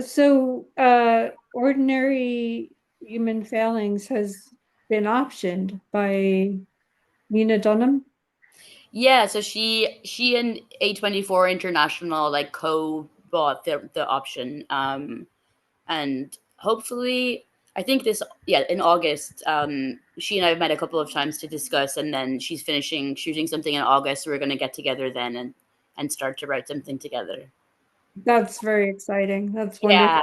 So, Ordinary Human Failings has been optioned by Lena Dunham. Yeah, so she and A24 International like co-bought the option. And hopefully I think this yeah, in August, she and I have met a couple of times to discuss, and then she's finishing shooting something in August, so we're gonna get together then and start to write something together. That's very exciting. That's wonderful. Yeah.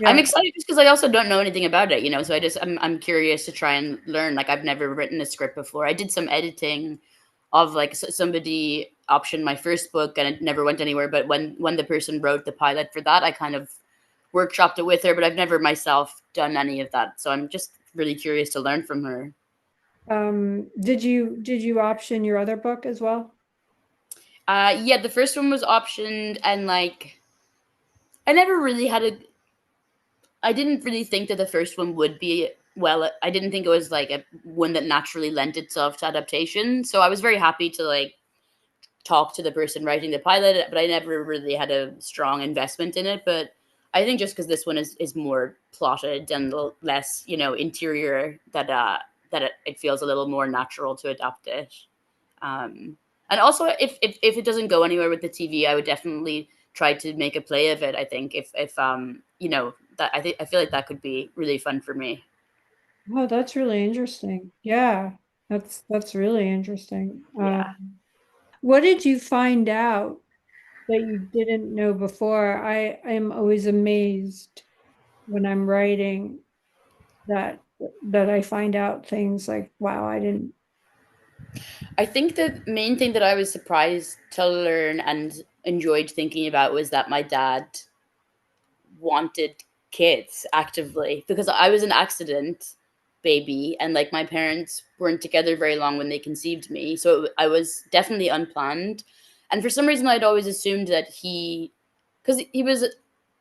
I'm Yeah. excited just because I also don't know anything about it, so I'm curious to try and learn. Like I've never written a script before. I did some editing of like somebody optioned my first book and it never went anywhere. But when the person wrote the pilot for that, I kind of workshopped it with her. But I've never myself done any of that, so I'm just really curious to learn from her. Did you option your other book as well? Yeah, the first one was optioned, and like I never really had a I didn't really think that the first one would be well. I didn't think it was like a one that naturally lent itself to adaptation. So I was very happy to like talk to the person writing the pilot, but I never really had a strong investment in it. But I think just because this one is more plotted and less, interior, that it feels a little more natural to adapt it. Um, and also, if it doesn't go anywhere with the TV, I would definitely try to make a play of it. I think if that I feel like that could be really fun for me. Oh, that's really interesting. Yeah, that's really interesting. Yeah. What did you find out that you didn't know before? I am always amazed when I'm writing that that I find out things like, wow, I didn't. I think the main thing that I was surprised to learn and enjoyed thinking about was that my dad wanted kids actively, because I was an accident baby, and like my parents weren't together very long when they conceived me. So I was definitely unplanned. And for some reason I'd always assumed that cuz he was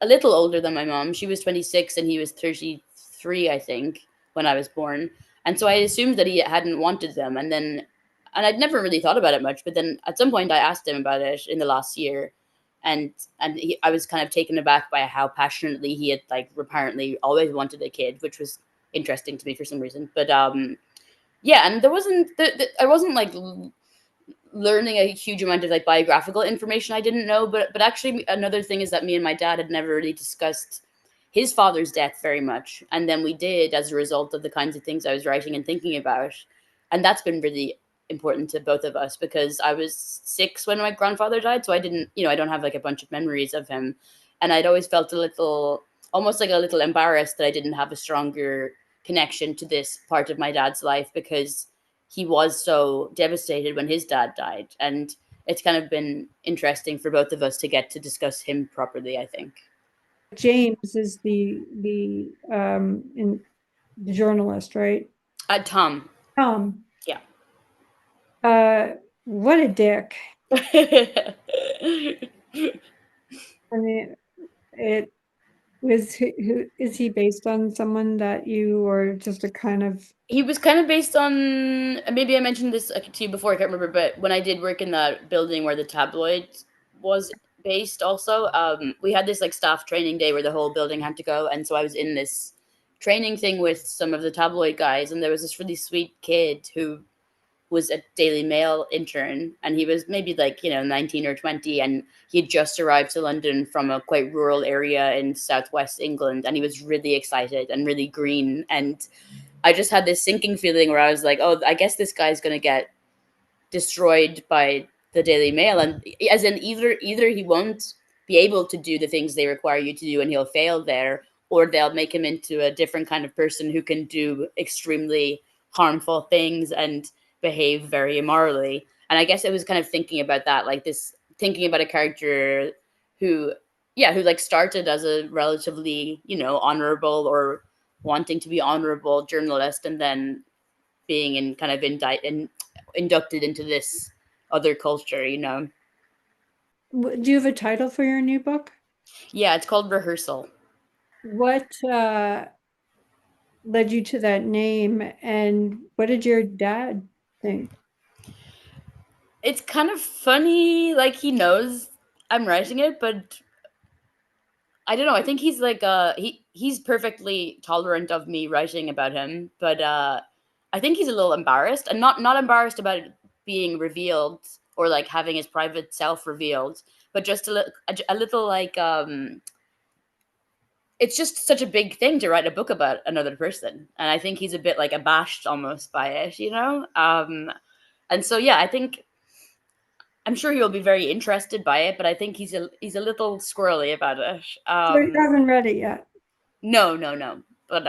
a little older than my mom. She was 26 and he was 33, I think, when I was born. And so I assumed that he hadn't wanted them, and I'd never really thought about it much, but then at some point I asked him about it in the last year, and I was kind of taken aback by how passionately he had like apparently always wanted a kid, which was interesting to me for some reason. But yeah, and there wasn't I wasn't like learning a huge amount of like biographical information I didn't know, but actually another thing is that me and my dad had never really discussed his father's death very much, and then we did as a result of the kinds of things I was writing and thinking about, and that's been really important to both of us because I was 6 when my grandfather died, so I didn't, I don't have like a bunch of memories of him, and I'd always felt a little, almost like a little embarrassed that I didn't have a stronger connection to this part of my dad's life because he was so devastated when his dad died, and it's kind of been interesting for both of us to get to discuss him properly, I think. James is the journalist, right? Tom. Um, Yeah. uh, what a dick. I mean, it who is he based on someone that you or just a kind of He was kind of based on, maybe I mentioned this to you before, I can't remember, but when I did work in that building where the tabloid was based also, we had this like staff training day where the whole building had to go, and so I was in this training thing with some of the tabloid guys, and there was this really sweet kid who was a Daily Mail intern, and he was maybe like 19 or 20, and he had just arrived to London from a quite rural area in southwest England, and he was really excited and really green, and I just had this sinking feeling where I was like, oh, I guess this guy's going to get destroyed by the Daily Mail, and as in either he won't be able to do the things they require you to do and he'll fail there, or they'll make him into a different kind of person who can do extremely harmful things and behave very immorally. And I guess I was kind of thinking about that, like this, thinking about a character who, yeah, who like started as a relatively, honorable or wanting to be honorable journalist, and then being in kind of inducted into this other culture. do you have a title for your new book? Yeah, it's called Rehearsal. What led you to that name and what did your dad think? It's kind of funny, like he knows I'm writing it, but I don't know. I think he's like he's perfectly tolerant of me writing about him, but I think he's a little embarrassed, and not embarrassed about it being revealed or like having his private self revealed, but just a little like it's just such a big thing to write a book about another person, and I think he's a bit like abashed almost by it, you know. And so yeah, I think I'm sure he'll be very interested by it, but I think he's a little squirrely about it. So you haven't read it yet. No, no, no. But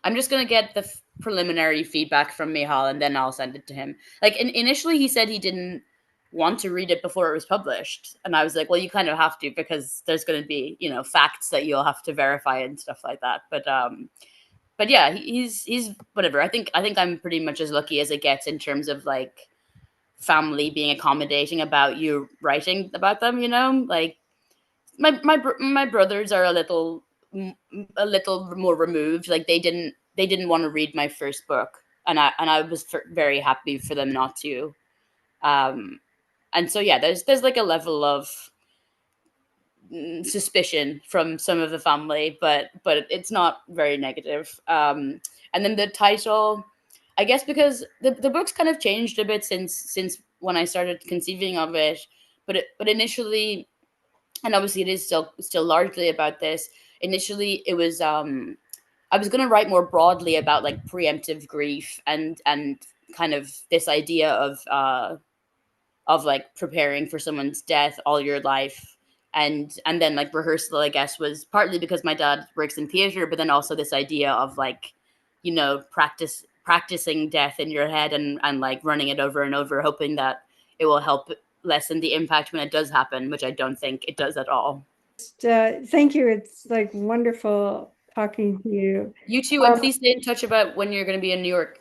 I'm just gonna get the preliminary feedback from Mihal, and then I'll send it to him. Like initially, he said he didn't want to read it before it was published, and I was like, "Well, you kind of have to because there's going to be facts that you'll have to verify and stuff like that." But yeah, he's whatever. I think I'm pretty much as lucky as it gets in terms of like family being accommodating about you writing about them. Like my brothers are a little more removed. Like they didn't want to read my first book, and I was very happy for them not to. Um, and so yeah, there's like a level of suspicion from some of the family, but it's not very negative. And then the title, I guess, because the book's kind of changed a bit since when I started conceiving of it, but initially, and obviously it is still largely about this. Initially, it was I was going to write more broadly about like preemptive grief and kind of this idea of like preparing for someone's death all your life. And then like rehearsal, I guess, was partly because my dad works in theater, but then also this idea of like practicing death in your head and like running it over and over, hoping that it will help lessen the impact when it does happen, which I don't think it does at all. Thank you. It's like wonderful talking to you. You too, and please stay in touch about when you're going to be in New York.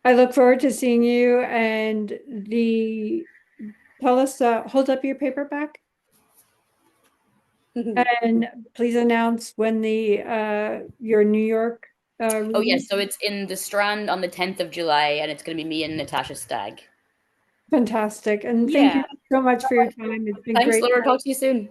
I look forward to seeing you and the tell us, hold up your paperback and please announce when the your New York Oh yes, reading. so it's in the Strand on the 10th of July, and it's going to be me and Natasha Stagg. Fantastic. And thank Yeah. you so much for your time. It's been Thanks, great. Laura. Talk to you soon.